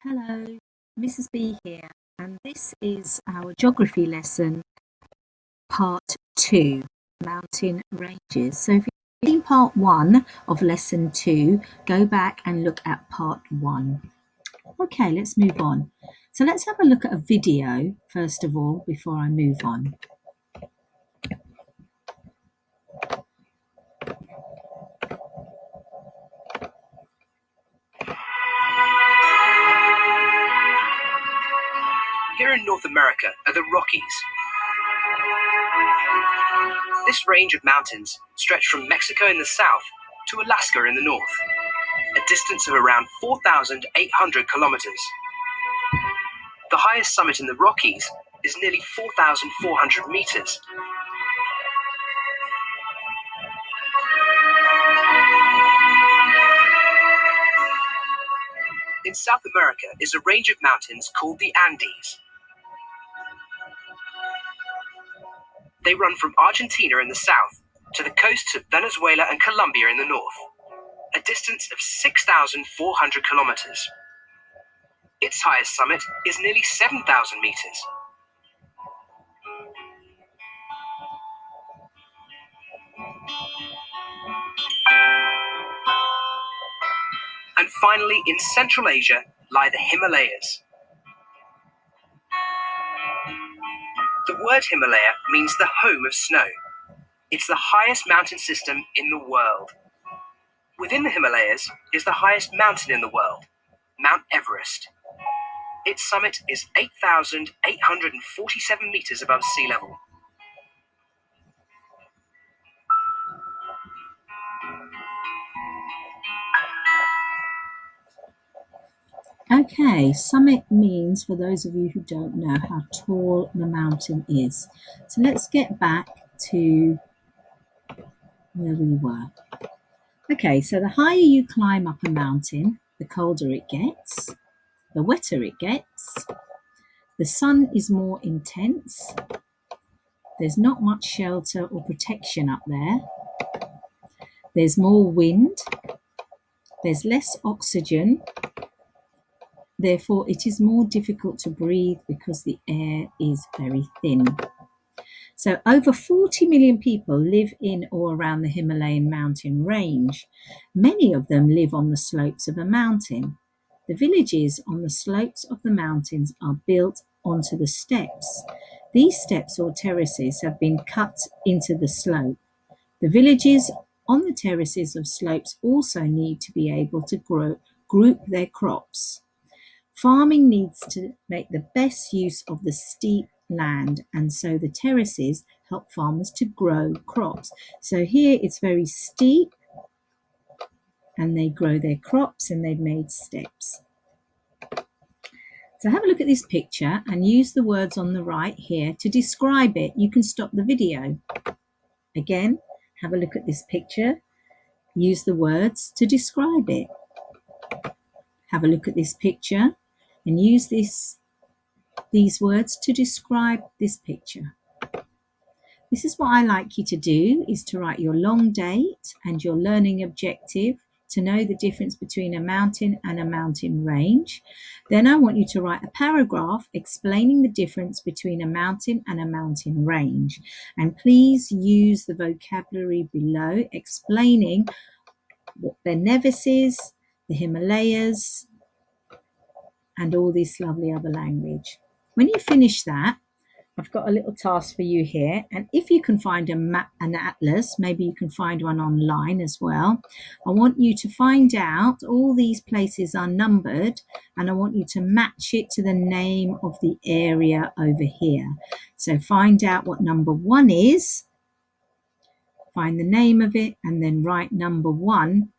Hello, Mrs. B here, and this is our geography lesson, part 2, mountain ranges. So if you've seen part 1 of lesson 2, go back and look at part 1. Okay, let's move on. So let's have a look at a video, first of all, before I move on. Here in North America are the Rockies. This range of mountains stretch from Mexico in the south to Alaska in the north, a distance of around 4,800 kilometers. The highest summit in the Rockies is nearly 4,400 meters. In South America is a range of mountains called the Andes. They run from Argentina in the south to the coasts of Venezuela and Colombia in the north, a distance of 6,400 kilometers. Its highest summit is nearly 7,000 meters. And finally, in Central Asia lie the Himalayas. The word Himalaya means the home of snow. It's the highest mountain system in the world. Within the Himalayas is the highest mountain in the world, Mount Everest. Its summit is 8,847 meters above sea level. Okay, summit means, for those of you who don't know, how tall the mountain is. So let's get back to where we were. Okay, so the higher you climb up a mountain, the colder it gets, the wetter it gets, the sun is more intense, there's not much shelter or protection up there, there's more wind, there's less oxygen, therefore it is more difficult to breathe because the air is very thin. So over 40 million people live in or around the Himalayan mountain range. Many of them live on the slopes of a mountain. The villages on the slopes of the mountains are built onto the steps. These steps or terraces have been cut into the slope. The villages on the terraces of slopes also need to be able to group their crops. Farming needs to make the best use of the steep land, and so the terraces help farmers to grow crops. So here it's very steep and they grow their crops and they've made steps. So have a look at this picture and use the words on the right here to describe it. You can stop the video. Again, have a look at this picture. Use the words to describe it. Have a look at this picture and use these words to describe this picture. This is what I like you to do, is to write your long date and your learning objective to know the difference between a mountain and a mountain range. Then I want you to write a paragraph explaining the difference between a mountain and a mountain range. And please use the vocabulary below explaining what the Nevis is, the Himalayas, and all this lovely other language. When you finish that, I've got a little task for you here, and if you can find a map, an atlas, maybe you can find one online as well. I want you to find out, all these places are numbered, and I want you to match it to the name of the area over here. So find out what number 1 is, find the name of it, and then write number 1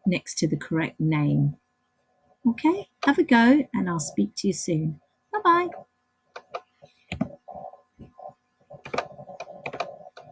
next to the correct name. Okay, have a go, and I'll speak to you soon. Bye-bye.